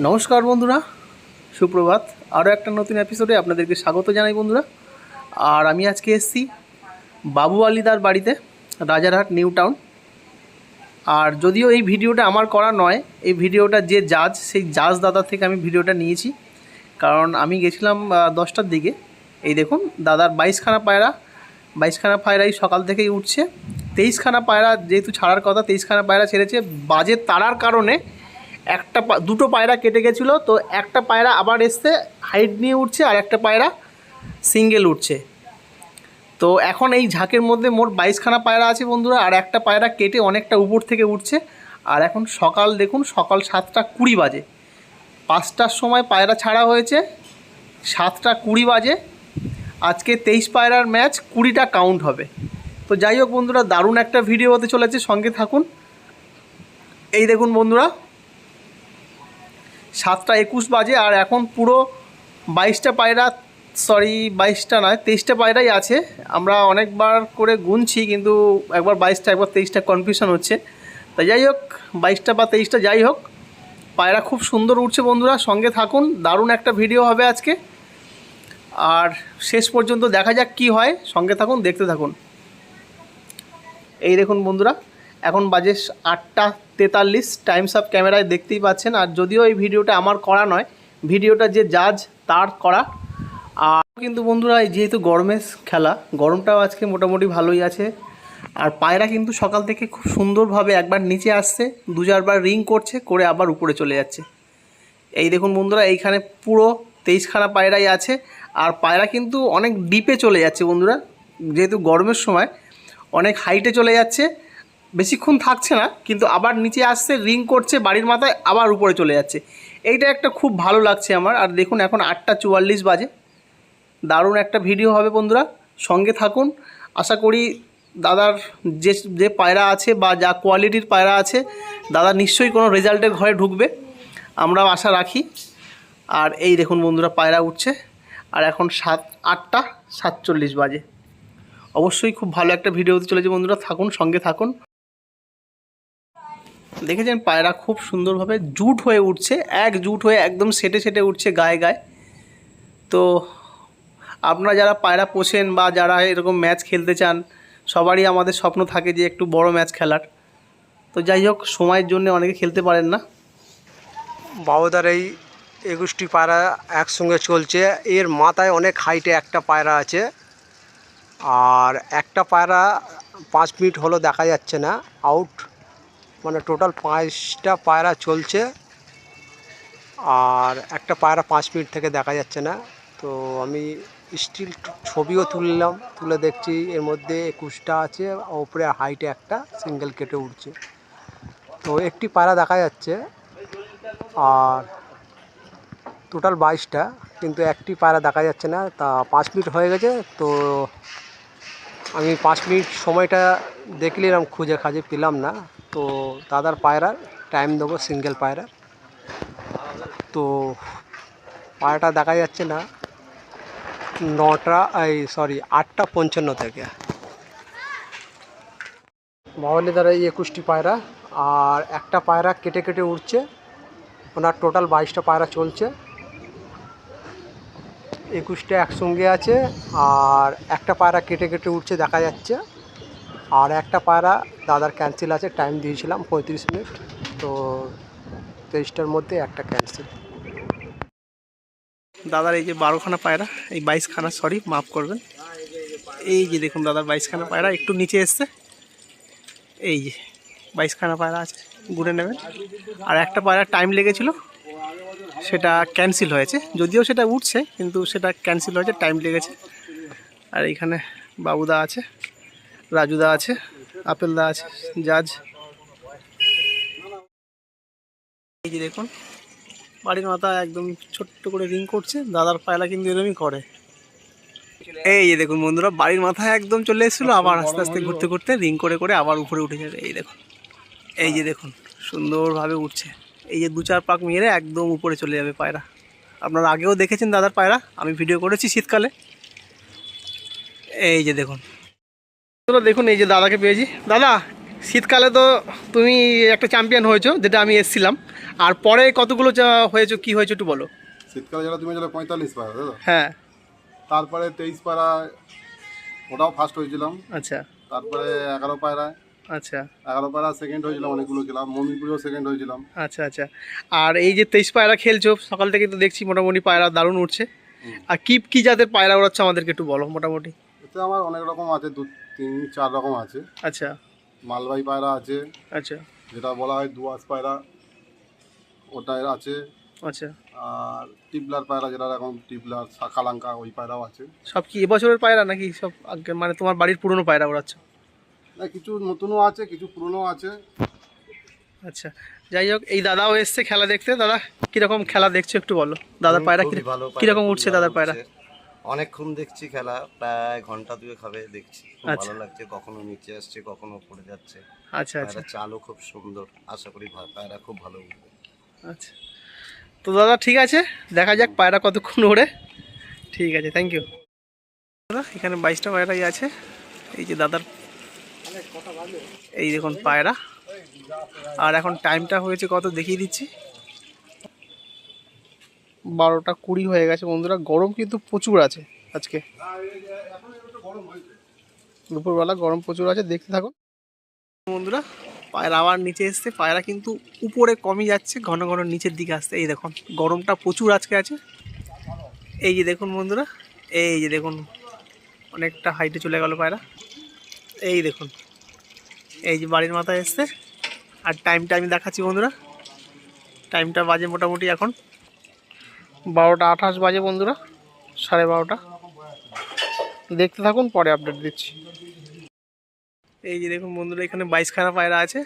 নমস্কার বন্ধুরা, সুপ্রভাত। আরও একটা নতুন এপিসোডে আপনাদেরকে স্বাগত জানাই বন্ধুরা। আর আমি আজকে এসেছি বাবু আলীদার বাড়িতে, রাজারহাট নিউ টাউন। আর যদিও এই ভিডিওটা আমার করা নয়, এই ভিডিওটা যে জাজ, সেই জাজ দাদার থেকে আমি ভিডিওটা নিয়েছি। কারণ আমি গেছিলাম 10টার দিকে। এই দেখুন দাদার 22খানা পায়রাই সকাল থেকেই উঠছে। 23খানা পায়রা যেহেতু ছাড়ার কথা, 23খানা পায়রা ছেড়েছে। বাজে তাড়ার কারণে দুটো পায়রা কেটে গেছিলো, তো একটা পায়রা আবার এসছে হাইট নিয়ে উঠছে, আর একটা পায়রা সিঙ্গেল উঠছে। তো এখন এই ঝাঁকের মধ্যে মোট 22খানা পায়রা আছে বন্ধুরা, আর একটা পায়রা কেটে অনেকটা উপর থেকে উঠছে। আর এখন সকাল দেখুন, সকাল 7টা 20 বাজে। 5টার সময় পায়রা ছাড়া হয়েছে, 7টা 20 বাজে। আজকে 23 পায়রার ম্যাচ, 20টা কাউন্ট হবে। তো যাই হোক বন্ধুরা, দারুণ একটা ভিডিও হতে চলেছে, সঙ্গে থাকুন। এই দেখুন বন্ধুরা, 7টা 21 বাজে, আর এখন পুরো 22টা পায়রা, 22টা নয় 23টা পায়রাই আছে। আমরা অনেকবার করে গুনছি, কিন্তু একবার 22টা একবার 23টা কনফিউশন হচ্ছে। তাই যাই হোক, 22টা বা 23টা যাই হোক, পায়রা খুব সুন্দর উঠছে বন্ধুরা। সঙ্গে থাকুন, দারুণ একটা ভিডিও হবে আজকে। আর শেষ পর্যন্ত দেখা যাক কি হয়, সঙ্গে থাকুন, দেখতে থাকুন। এই দেখুন বন্ধুরা, এখন বাজে 8টা 43, টাইমস অফ ক্যামেরায় দেখতেই পাচ্ছেন। আর যদিও এই ভিডিওটা আমার করা নয়, ভিডিওটা যে জাজ তার করা। আর কিন্তু বন্ধুরা, যেহেতু গরমের খেলা, গরমটাও আজকে মোটামুটি ভালোই আছে। আর পায়রা কিন্তু সকাল থেকে খুব সুন্দরভাবে একবার নিচে আসছে, 2-4বার রিং করছে, করে আবার উপরে চলে যাচ্ছে। এই দেখুন বন্ধুরা, এইখানে পুরো 23খানা পায়রাই আছে। আর পায়রা কিন্তু অনেক ডিপে চলে যাচ্ছে বন্ধুরা, যেহেতু গরমের সময় অনেক হাইটে চলে যাচ্ছে। বেশিক্ষণ থাকছে না, কিন্তু আবার নিচে আসছে, রিং করছে বাড়ির মাথায়, আবার উপরে চলে যাচ্ছে। এইটা একটা খুব ভালো লাগছে আমার। আর দেখুন এখন 8টা 44 বাজে। দারুণ একটা ভিডিও হবে বন্ধুরা, সঙ্গে থাকুন। আশা করি দাদার যে পায়রা আছে বা যা কোয়ালিটির পায়রা আছে, দাদা নিশ্চয়ই কোনো রেজাল্টের ঘরে ঢুকবে, আমরাও আশা রাখি। আর এই দেখুন বন্ধুরা, পায়রা উঠছে। আর এখন 8টা 47 বাজে। অবশ্যই খুব ভালো একটা ভিডিও হতে চলেছে বন্ধুরা, থাকুন, সঙ্গে থাকুন। দেখেছেন পায়রা খুব সুন্দরভাবে জুট হয়ে উঠছে, জুট হয়ে একদম সেটে সেটে উঠছে গায়ে গায়ে। তো আপনারা যারা পায়রা পোষেন বা যারা এরকম ম্যাচ খেলতে চান, সবারই আমাদের স্বপ্ন থাকে যে একটু বড় ম্যাচ খেলার। তো যাই হোক, সময়ের জন্য অনেকে খেলতে পারেন না। বাবুদার এই 21টি পায়রা একসঙ্গে চলছে। এর মাথায় অনেক হাইটে একটা পায়রা আছে, আর একটা পায়রা 5 মিনিট হলো দেখা যাচ্ছে না, আউট। মানে টোটাল 5টা পায়রা চলছে, আর একটা পায়রা 5 মিনিট থেকে দেখা যাচ্ছে না। তো আমি স্টিল ছবিও তুলে দেখছি, এর মধ্যে 21টা আছে, ওপরে হাইটে একটা সিঙ্গেল কেটে উঠছে। তো একটি পায়রা দেখা যাচ্ছে, আর টোটাল 22টা, কিন্তু একটি পায়রা দেখা যাচ্ছে না। তা 5 মিনিট হয়ে গেছে। তো আমি 5 মিনিট সময়টা দেখলাম, খুঁজে খাজে পেলাম না। তো দাদার পায়রার টাইম দেবো, সিঙ্গেল পায়রা। তো পায়রাটা দেখা যাচ্ছে না, 8টা 55 থেকে। বাওয়ালি দ্বারা এই 21টি পায়রা, আর একটা পায়রা কেটে কেটে উঠছে। ওনার টোটাল 22টা পায়রা চলছে, 21টা একসঙ্গে আছে, আর একটা পায়রা কেটে কেটে উঠছে দেখা যাচ্ছে। আর একটা পায়রা দাদার ক্যান্সেল আছে, টাইম দিয়েছিলাম 35 মিনিট। তো 23টার মধ্যে একটা ক্যান্সেল। দাদার এই যে 12খানা পায়রা, এই 22খানা, মাফ করবেন। এই যে দেখুন দাদার 22খানা পায়রা একটু নিচে এসছে। এই যে 22খানা পায়রা আছে, গুনে নেবেন। আর একটা পায়রা টাইম লেগেছিল, সেটা ক্যান্সেল হয়েছে। যদিও সেটা উঠছে, কিন্তু সেটা ক্যান্সেল হয়েছে, টাইম লেগেছে। আর এইখানে বাবুদা আছে, রাজুদা আছে, আপেলদা আছে, জাজ। এই যে দেখুন, বাড়ির মাথা একদম ছোট্ট করে রিং করছে। দাদার পায়রা কিন্তু এরকমই করে। এই যে দেখুন বন্ধুরা, বাড়ির মাথায় একদম চলে এসেছিলো, আবার আস্তে আস্তে ঘুরতে ঘুরতে রিং করে করে আবার উপরে উঠে যাবে। এই দেখুন, এই যে দেখুন সুন্দরভাবে উঠছে। এই যে 2-4 পাক মেরে একদম উপরে চলে যাবে পায়রা। আপনারা আগেও দেখেছেন দাদার পায়রা, আমি ভিডিও করেছি শীতকালে। এই যে দেখুন, দেখুন এই যে দাদাকে পেয়েছি। দাদা শীতকালে তো তুমি একটা চ্যাম্পিয়ন হয়েছো, যেটা আমি এসেছিলাম। আর পরে কতগুলো হয়েছো, কি হয়েছে একটু বলো। শীতকালে যেটা তুমি যেটা 45 পারা, তাই তো? হ্যাঁ। তারপরে 23 পারা, ওটাও ফার্স্ট হয়েছিলাম। আচ্ছা। তারপরে 11 পায়রায়, আচ্ছা 11 পায়রা সেকেন্ড হয়েছিলাম, অনেকগুলো খেলাম। মমিনপুরেও সেকেন্ড হয়েছিলাম। আচ্ছা। আচ্ছা, আর এই যে 23 পায়রা খেলছো, সকাল থেকে তো দেখছি মোটামুটি পায়রা দারুণ উঠছে। আর কি কি জাতের পায়রা উড়াচ্ছ আমাদেরকে একটু বলো মোটামুটি। এতে আমার অনেক রকম আছে, 2-3-4 রকম আছে। আচ্ছা। মালবাহী পায়রা আছে, আচ্ছা। যেটা বলা হয় দুয়াস পায়রা, ওটা আছে। আচ্ছা, আর টিপলার পায়রা, যেটা এখন টিপলার শাখালাঙ্কা, ওই পায়রাও আছে। সব কি এবছরের পায়রা নাকি সব আগে, মানে তোমার বাড়ির পুরনো পায়রা উড়াচ্ছ? না, কিছু নতুনও আছে, কিছু পুরনো আছে। আচ্ছা, যাই হোক, এই দাদাও এসছে খেলা দেখতে। দাদা কিরকম খেলা দেখছো একটু বলো। দাদার পায়রা খুবই ভালো পায়রা, কিরকম খুবই উঠছে ভালো দাদার পায়রা? উঠছে। অনেকক্ষণ দেখছি খেলা, প্রায় ঘন্টা দুয়েক হবে দেখছি। খুব আচ্ছা। ভালো লাগছে, কখনো নিচে আসছে, কখনো পড়ে যাচ্ছে। আচ্ছা। আচ্ছা। পায়রা চালও খুব সুন্দর, আশা করি পায়রা খুব ভালো উঠবে। আচ্ছা, তো দাদা ঠিক আছে, দেখা যাক পায়রা কতক্ষণ ওড়ে। ঠিক আছে, থ্যাংক ইউ দাদা। এখানে 22টা পায়রাই আছে। এই যে দাদার, এই দেখুন পায়রা। আর এখন টাইমটা হয়েছে কত দেখিয়ে দিচ্ছি, 12টা 20 হয়ে গেছে বন্ধুরা। গরম কিন্তু প্রচুর আছে আজকে, দুপুরবেলা গরম প্রচুর আছে, দেখতে থাকুন বন্ধুরা। পায়রা আবার নিচে এসছে, পায়রা কিন্তু উপরে কমই যাচ্ছে, ঘন ঘন নিচের দিকে আসছে। এই দেখুন গরমটা প্রচুর আজকে আছে। এই যে দেখুন বন্ধুরা, এই যে দেখুন অনেকটা হাইটে চলে গেল পায়রা। এই দেখুন, এই যে বাড়ির মাথায় এসছে। আর টাইমটা আমি দেখাচ্ছি বন্ধুরা, টাইমটা বাজে মোটামুটি এখন 12টা 28 বাজে বন্ধুরা, 12:30। দেখতে থাকুন, পরে আপডেট দিচ্ছি। এই যে দেখুন বন্ধুরা, এখানে 22খানা পায়রা আছে।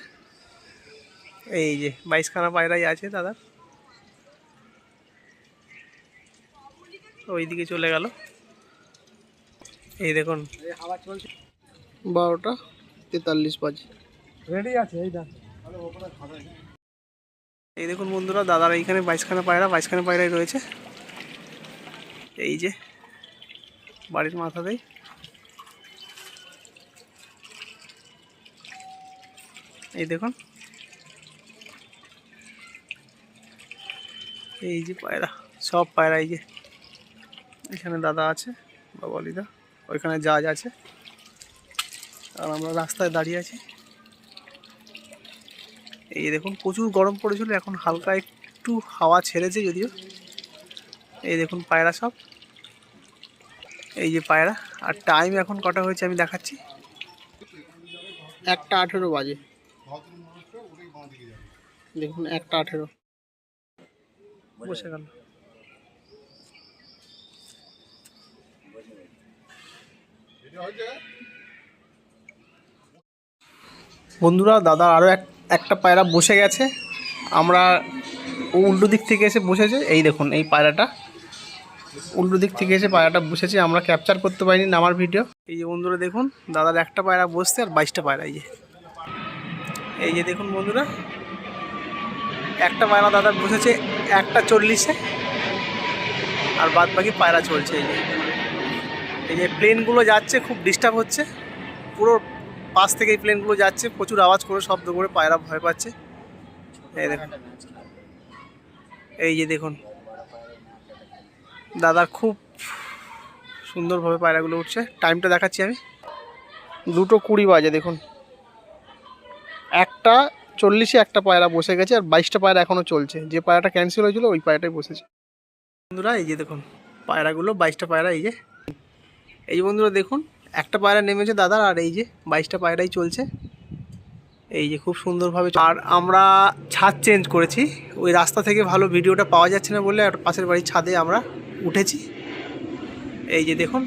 এই যে 22খানা পায়রাই আছে দাদা। ওইদিকে চলে গেল। এই দেখুন 12টা 43 বাজে, রেডি আছে। এই দেখুন বন্ধুরা, দাদার এইখানে 22খানা পায়রা, 22খানা পায়রাই রয়েছে। এই যে বাড়ির মাথাতেই। এই দেখুন, এই যে পায়রা, সব পায়রা। এই যে এখানে দাদা আছে, বাবালিদা, ওইখানে জাহাজ আছে, আর আমরা রাস্তায় দাঁড়িয়ে আছি। এই দেখুন প্রচুর গরম পড়েছিল, এখন হালকা একটু হাওয়া ছেড়েছে যদিও। এই দেখুন পায়রা সব, এই যে পায়রা। আর টাইম এখন কটা হয়েছে আমি দেখাচ্ছি, 1টা 18 বাজে। দেখুন 1টা 18 বসে গেল। বন্ধুরা, দাদা আরও একটা পায়রা বসে গেছে। আমরা ও উল্টো দিক থেকে এসে বসেছে। এই দেখুন এই পায়রাটা উল্টো দিক থেকে এসে পায়রাটা বসেছে, আমরা ক্যাপচার করতে পারিনি নামার ভিডিও। এই যে বন্ধুরা দেখুন, দাদার একটা পায়রা বসছে আর 22টা পায়রা। এই যে দেখুন বন্ধুরা, একটা পায়রা দাদার বসেছে 1টা 40-এ, আর বাদ বাকি পায়রা চলছে। এই যে প্লেনগুলো যাচ্ছে, খুব ডিস্টার্ব হচ্ছে। পুরো পাশ থেকে এই প্লেনগুলো যাচ্ছে, প্রচুর আওয়াজ করে, শব্দ করে, পায়রা ভয় পাচ্ছে। এই দেখুন, এই যে দেখুন দাদার খুব সুন্দরভাবে পায়রাগুলো উঠছে। টাইমটা দেখাচ্ছি আমি, 2:20 বাজে। দেখুন 1টা 40-এ একটা পায়রা বসে গেছে, আর 22টা পায়রা এখনও চলছে। যে পায়রাটা ক্যান্সেল হয়েছিল ওই পায়রাটাই বসেছে বন্ধুরা। এই যে দেখুন পায়রাগুলো, 22টা পায়রা। এই যে বন্ধুরা দেখুন, একটা পায়রা নেমেছে দাদার, আর এই যে 22টা পায়রাই চলছে। এই যে খুব সুন্দরভাবে। আর আমরা ছাদ চেঞ্জ করেছি, ওই রাস্তা থেকে ভালো ভিডিওটা পাওয়া যাচ্ছে না বলে আর পাশের বাড়ির ছাদে আমরা উঠেছি। এই যে দেখুন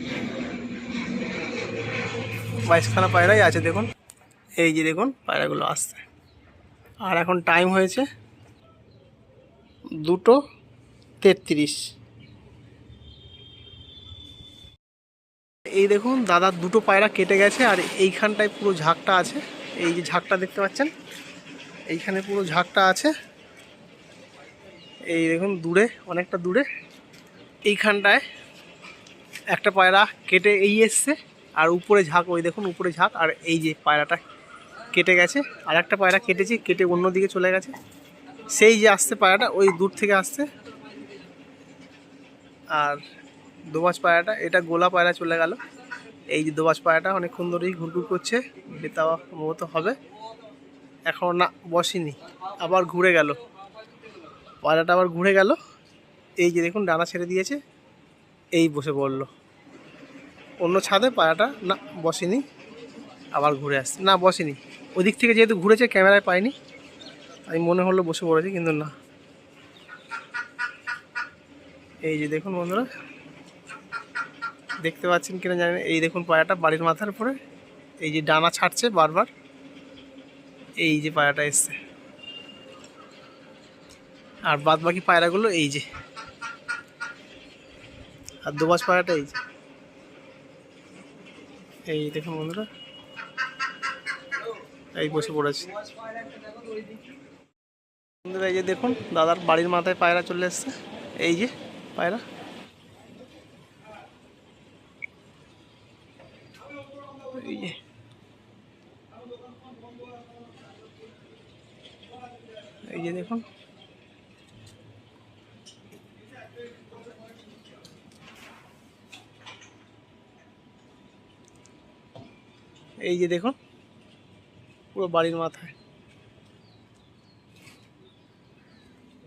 22খানা পায়রাই আছে দেখুন। এই যে দেখুন পায়রাগুলো আসছে। আর এখন টাইম হয়েছে 2:33। এই দেখুন দাদার 2টো পায়রা কেটে গেছে, আর এইখানটায় পুরো ঝাঁকটা আছে। এই যে ঝাঁকটা দেখতে পাচ্ছেন, এইখানে পুরো ঝাঁকটা আছে। এই দেখুন দূরে, অনেকটা দূরে এইখানটায় একটা পায়রা কেটে এই এসছে, আর উপরে ঝাঁক, ওই দেখুন উপরে ঝাঁক। আর এই যে পায়রাটা কেটে গেছে, আর একটা পায়রা কেটেছি, কেটে অন্যদিকে চলে গেছে। সেই যে আসছে পায়রাটা ওই দূর থেকে আসছে। আর দোবাজ পায়রাটা, এটা গোলা পায়রা চলে গেল। এই যে দোবাজ পায়রাটা অনেকক্ষণ ধরেই ঘুরঘুর করছে, বেতাওয়া সম্ভবত হবে। এখন না বসেনি, আবার ঘুরে গেল পায়রাটা, আবার ঘুরে গেল। এই যে দেখুন ডানা ছেড়ে দিয়েছে, এই বসে পড়লো অন্য ছাদে। পায়রাটা না বসেনি, আবার ঘুরে আসছে। না বসেনি, ওদিক থেকে যেহেতু ঘুরেছে ক্যামেরায় পাইনি, আমি মনে হলো বসে পড়েছে, কিন্তু না। এই যে দেখুন বন্ধুরা, দেখতে পাচ্ছেন কিনা জানি না, এই দেখুন পায়রাটা বাড়ির মাথার উপরে, এই যে ডানা ছাড়ছে বারবার। এই যে পায়রাটা এসছে, আর বাদ বাকি পায়রাগুলো এই যে, আর দোবাজ পায়রাটা এই যে, এই দেখুন বন্ধুরা, এই বসে পড়েছে বন্ধুরা। এই যে দেখুন দাদার বাড়ির মাথায় পায়রা চলে এসছে, এই যে পায়রা। এই যে এই যে দেখুন, এই যে দেখুন পুরো বাড়ির মাথায়।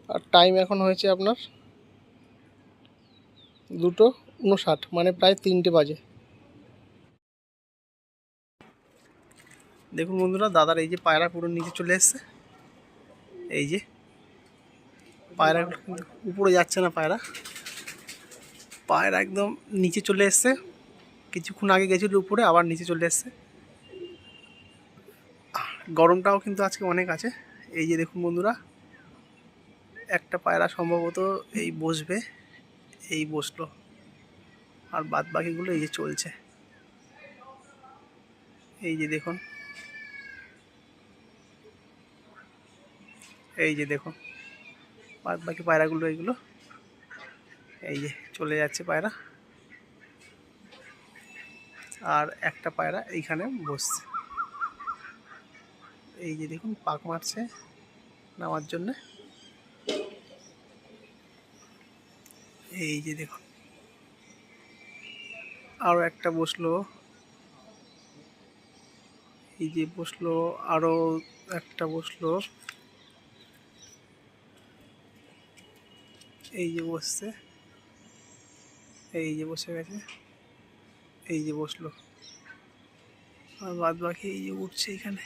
আর টাইম এখন হয়েছে আপনার 2:59, মানে প্রায় 3টে বাজে। দেখুন বন্ধুরা, দাদার এই যে পায়রা পুরো নিচে চলে এসছে। এই যে পায়রা উপরে যাচ্ছে না, পায়রা পায়রা একদম নিচে চলে এসছে। কিছুক্ষণ আগে গেছিল উপরে, আবার নিচে চলে এসছে। গরমটাও কিন্তু আজকে অনেক আছে। এই যে দেখুন বন্ধুরা, একটা পায়রা সম্ভবত এই বসবে, এই বসলো, আর বাদ বাকিগুলো এই যে চলছে। এই যে দেখুন, এই যে দেখুন বাদ বাকি পায়রাগুলো, এইগুলো এই যে চলে যাচ্ছে পায়রা। আর একটা পায়রা এইখানে বসছে। এই যে দেখুন পাক মারছে নামার জন্যে। এই যে দেখুন আরও একটা বসলো, এই যে বসলো, আরও একটা বসলো, এই যে বসছে, এই যে বসে গেছে, এই যে বসলো, আর বাদ বাকি এই যে উঠছে এখানে।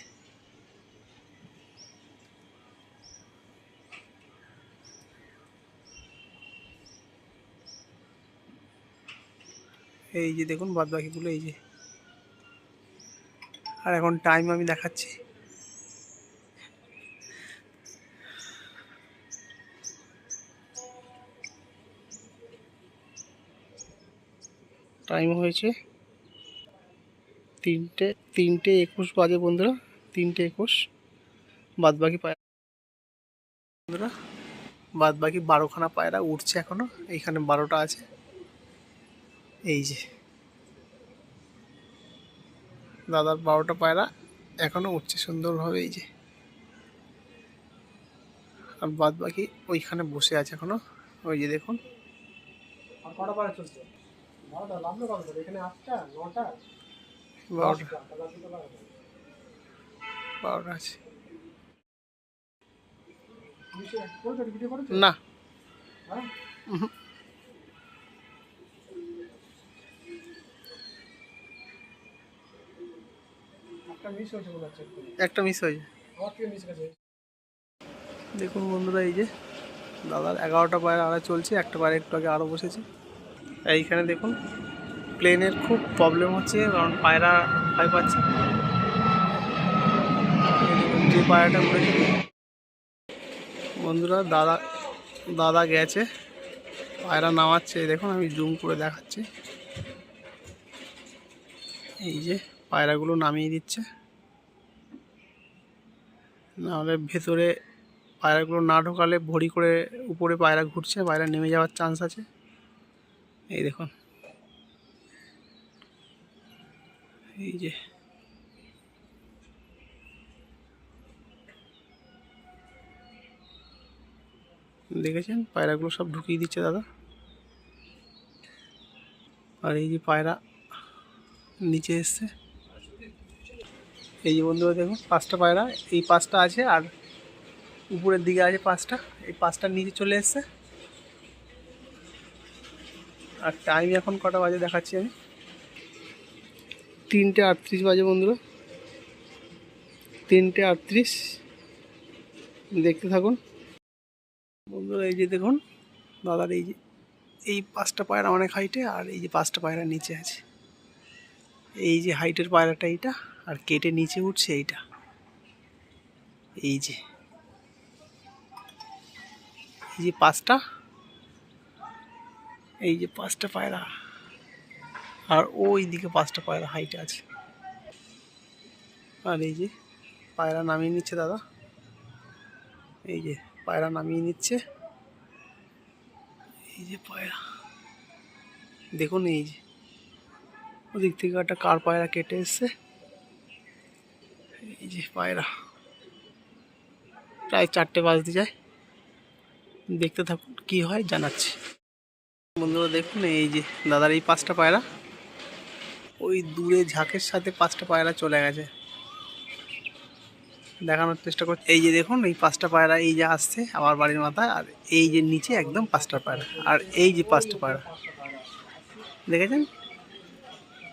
এই যে দেখুন বাদ বাকিগুলো এই যে। আর এখন টাইম আমি দেখাচ্ছি, টাইম হয়েছে 3:21 বাজে বন্ধুরা, 3:21। বাদ বাকি পায়রা বন্ধুরা, বাদ বাকি 12খানা পায়রা উঠছে এখনো, এইখানে 12টা আছে। এই যে দাদার 12টা পায়রা এখনো উঠছে সুন্দরভাবে, এই যে। আর বাদ বাকি ওইখানে বসে আছে এখনো, ওই যে দেখুন। আর কটা পায়রা চলছে? 12টা লাগলো কত? এখানে 8টা 9টা 12টা আছে না। একটা মিস হয়েছে। দেখুন বন্ধুরা, এই যে দাদার 11টা পায়রা আড়া চলছে, একটা পায়রা একটু আগে আরও বসেছে। এইখানে দেখুন প্লেনের খুব প্রবলেম হচ্ছে, কারণ পায়রা ভয় পাচ্ছে। যে পায়রাটা উড়েছে বন্ধুরা, দাদা গেছে পায়রা নামাচ্ছে। দেখুন আমি জুম করে দেখাচ্ছি, এই যে পায়রাগুলো নামিয়ে দিচ্ছে, নাহলে ভেতরে পায়রাগুলো না ঢোকালে ভরি করে উপরে পায়রা ঘুরছে, পায়রা নেমে যাওয়ার চান্স আছে। এই দেখুন, এই যে দেখেছেন পায়রাগুলো সব ঢুকিয়ে দিচ্ছে দাদা। আর এই যে পায়রা নিচে এসছে, এই যে বন্ধুরা দেখুন 5টা পায়রা, এই 5টা আছে আর উপরের দিকে আছে 5টা, এই 5টার নিচে চলে এসছে। আর টাইম এখন কটা বাজে দেখাচ্ছি আমি, 3:38 বাজে বন্ধুরা, 3:38। দেখতে থাকুন বন্ধুরা। এই যে দেখুন দাদার এই যে এই 5টা পায়রা অনেক হাইটে, আর এই যে 5টা পায়রা নিচে আছে। এই যে হাইটের পায়রাটা এইটা, আর কেটে নিচে উঠছে এইটা। এই যে 5টা, এই যে 5টা পায়রা, আর ওই দিকে 5টা পায়রা হাইটে আছে। আর এই যে পায়রা নামিয়ে নিচ্ছে দাদা, এই যে পায়রা নামিয়ে নিচ্ছে। এই যে পায়রা দেখুন, এই যে ওদিক থেকে একটা কার পায়রা কেটে এসছে। এই যে পায়রা প্রায় 4টে বাজতে যায়। দেখতে থাকুন কি হয় জানাচ্ছি বন্ধুরা। দেখুন এই যে দাদার এই 5টা পায়রা, ওই দূরে ঝাঁকের সাথে 5টা পায়রা চলে গেছে, দেখানোর চেষ্টা করছি। এই যে দেখুন এই 5টা পায়রা এই যে আসছে আমার বাড়ির মাথায়, আর এই যে নিচে একদম 5টা পায়রা, আর এই যে 5টা পায়রা দেখেছেন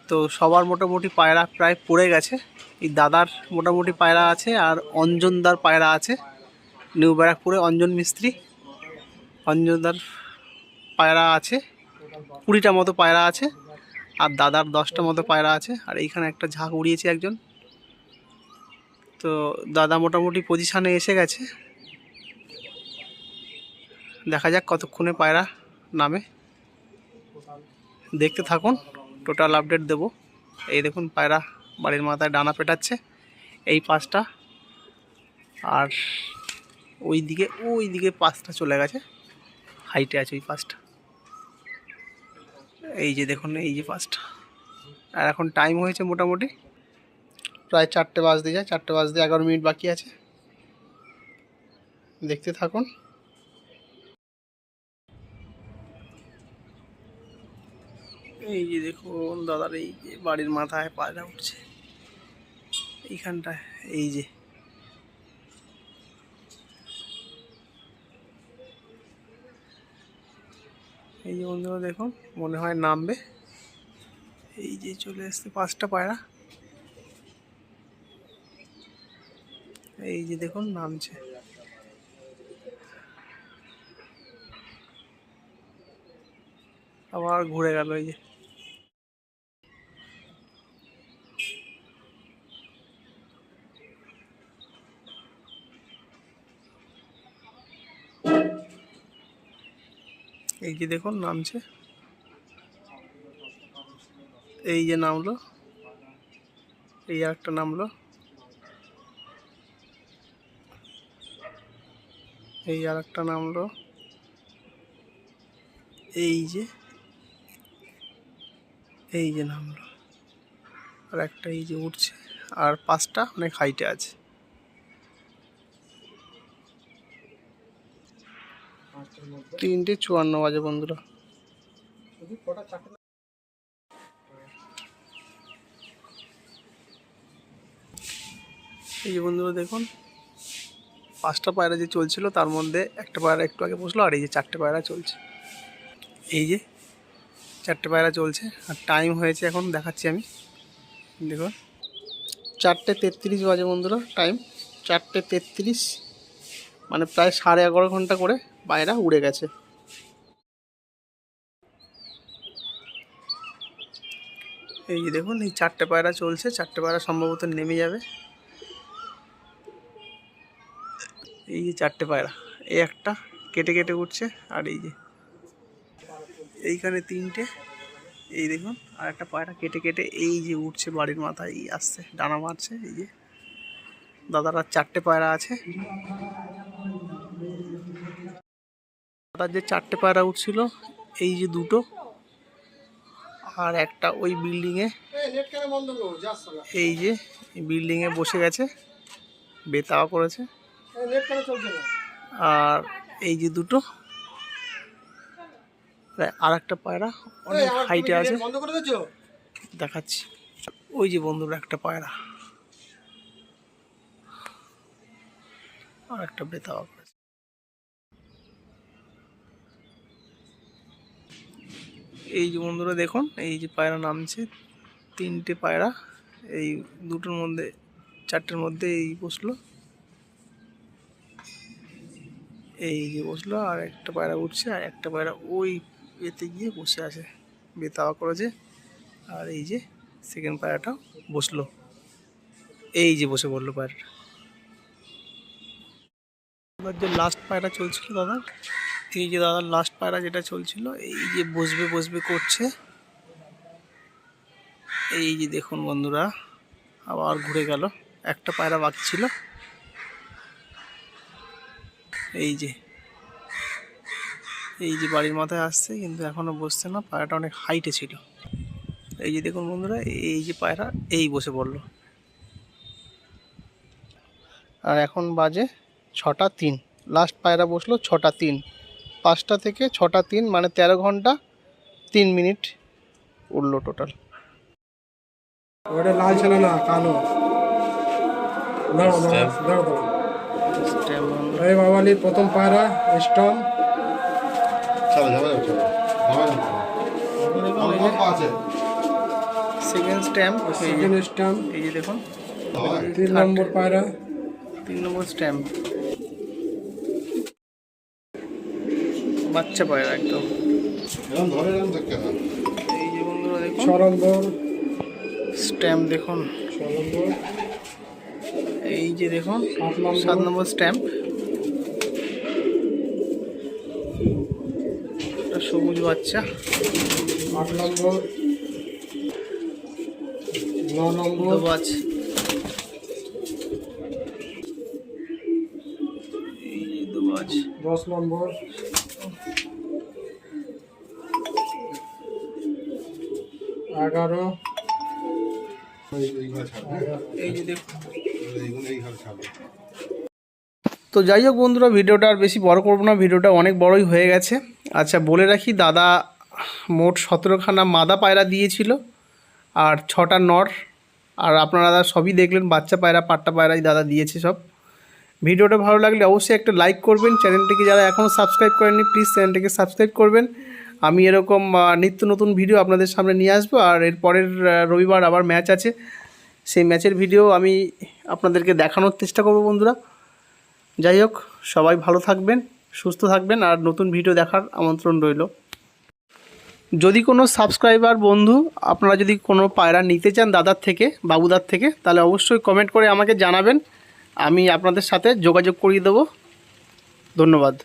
তো। সবার মোটামুটি পায়রা প্রায় পড়ে গেছে। এই দাদার মোটামুটি পায়রা আছে, আর অঞ্জনদার পায়রা আছে নিউ ব্যারাকপুরে, অঞ্জন মিস্ত্রি, অঞ্জনদার পায়রা আছে 20টা মতো পায়রা আছে, আর দাদার 10টা মতো পায়রা আছে। আর এইখানে একটা ঝাঁক উড়িয়েছে একজন। তো দাদা মোটামুটি পজিশানে এসে গেছে, দেখা যাক কতক্ষণে পায়রা নামে। দেখতে থাকুন, টোটাল আপডেট দেব। এই দেখুন পায়রা বাড়ির মাথায় ডানা পেটাচ্ছে, এই 5টা, আর ওই দিকে 5টা চলে গেছে, হাইটে আছে ওই 5টা। এই যে দেখুন এই যে 5টা। আর এখন টাইম হয়েছে মোটামুটি প্রায় 4টে বাজতে যায়, 4টে বাজতে 11 মিনিট বাকি আছে। দেখতে থাকুন। এই যে দেখুন দাদার এই যে বাড়ির মাথায় পায়রা উঠছে এইখানটায়। এই যে বন্ধুরা দেখুন মনে হয় নামবে। এই যে চলে আসছে 5টা পায়রা, এই যে দেখুন নামছে। আবার ঘুরে গেল। এই যে দেখুন নামছে, এই যে নামলো, এই একটা নামলো, এই আর একটা নামলো, এই যে নামলো, আর একটা এই যে উঠছে, আর 5টা অনেক হাইটে আছে। তিনটে 54 বাজে বন্ধুরা। এই যে বন্ধুরা দেখুন 5টা পায়রা যে চলছিল তার মধ্যে একটা পায়রা একটু আগে বসলো, আর এই যে 4টে পায়রা চলছে। এই যে 4টে পায়রা চলছে, আর টাইম হয়েছে এখন দেখাচ্ছি আমি। দেখুন 4:33 বাজে বন্ধুরা, টাইম 4:33, মানে প্রায় 11.5 ঘন্টা করে পায়রা উড়ে গেছে। এই যে দেখুন এই 4টে পায়রা চলছে, 4টে পায়রা সম্ভবত নেমে যাবে। এই যে 4টে পায়রা, এই একটা কেটে কেটে উঠছে, আর এই যে এইখানে 3টে, এই দেখুন আর একটা পায়রা কেটে কেটে এই যে উঠছে বাড়ির মাথায়, এই আসছে ডানা মারছে। এই যে দাদার 4টে পায়রা আছে, দাদার যে 4টে পায়রা উঠছিল এই যে 2টো, আর একটা ওই বিল্ডিংয়ে, এই যে বিল্ডিংয়ে বসে গেছে, বেতাওয়া করেছে। আর এই যে দুটো, আর একটা পায়রা অনেক হাইটে আছে, দেখাচ্ছি। ওই যে বন্ধুরা একটা পায়রা, আর একটা বেতাওয়া করেছে। এই যে বন্ধুরা দেখুন, এই যে পায়রা নামছে, 3টে পায়রা, এই দুটোর মধ্যে 4টের মধ্যে এই বসলো, এই যে বসলো, আর একটা পায়রা উঠছে, আর একটা পায়রা ওই এতে গিয়ে বসে আছে, বেতাওয়া করেছে। আর এই যে সেকেন্ড পায়রাটা বসলো, এই যে বসে পড়লো পায়রাটা। এবার যে লাস্ট পায়রা চলছিল দাদা, এই যে দাদার লাস্ট পায়রা যেটা চলছিল, এই যে বসবে বসবে করছে, এই যে দেখুন বন্ধুরা, আবার ঘুরে গেল, একটা পায়রা বাকি ছিল, এই যে বাড়ির মাথায় আসছে, কিন্তু এখনো বসছে না, পায়রাটা অনেক হাইটে ছিল। এই যে দেখুন বন্ধুরা, এই যে পায়রা এই বসে পড়লো। আর এখন বাজে 6টা 3, লাস্ট পায়রা বসলো 6টা 3, 5টা থেকে 6টা 3, মানে 13 ঘন্টা 3 মিনিট উঠলো টোটাল। ওটা লাল ছিল না, কালো। এই বাবালির প্রথম পায়রা স্টম। সেকেন্ড স্ট্যাম্প, এই যে দেখুন 3 নম্বর পায়রা, 3 নম্বর স্ট্যাম্প, বাচ্চা পায়রা একদম। এই যে বন্ধুরা দেখুন 6 নম্বর স্ট্যাম্প দেখুন, 6 নম্বর, এই যে দেখুন 7 7 নম্বর স্ট্যাম্প, একটা সবুজ বাচ্চা, 8 নম্বর, 9 নম্বর, দোবাজ, এই যে দোবাজ, 10 নম্বর, 11, এই যে দেখুন। তো যাই হোক বন্ধুরা, ভিডিওটা আর বেশি বড় করবো না, ভিডিওটা অনেক বড়ই হয়ে গেছে। আচ্ছা বলে রাখি, দাদা মোট 17খানা মাদা পায়রা দিয়েছিল, আর 6টা নর, আর আপনারা সবই দেখলেন বাচ্চা পায়রা, পাট্টা পায়রাই দাদা দিয়েছে সব। ভিডিওটা ভালো লাগলে অবশ্যই একটা লাইক করবেন, চ্যানেলটিকে যারা এখনও সাবস্ক্রাইব করেননি প্লিজ চ্যানেলটিকে সাবস্ক্রাইব করবেন। আমি এরকম নিত্য নতুন ভিডিও আপনাদের সামনে নিয়ে আসবো। আর এর পরের রবিবার আবার ম্যাচ আছে, সেই ম্যাচের ভিডিও আমি আপনাদেরকে দেখানোর চেষ্টা করব বন্ধুরা। যাই হোক, সবাই ভালো থাকবেন, সুস্থ থাকবেন, আর নতুন ভিডিও দেখার আমন্ত্রণ রইল। যদি কোনো সাবস্ক্রাইবার বন্ধু আপনারা যদি কোনো পায়রা নিতে চান দাদার থেকে, বাবুদার থেকে, তাহলে অবশ্যই কমেন্ট করে আমাকে জানাবেন, আমি আপনাদের সাথে যোগাযোগ করিয়ে দেবো। ধন্যবাদ।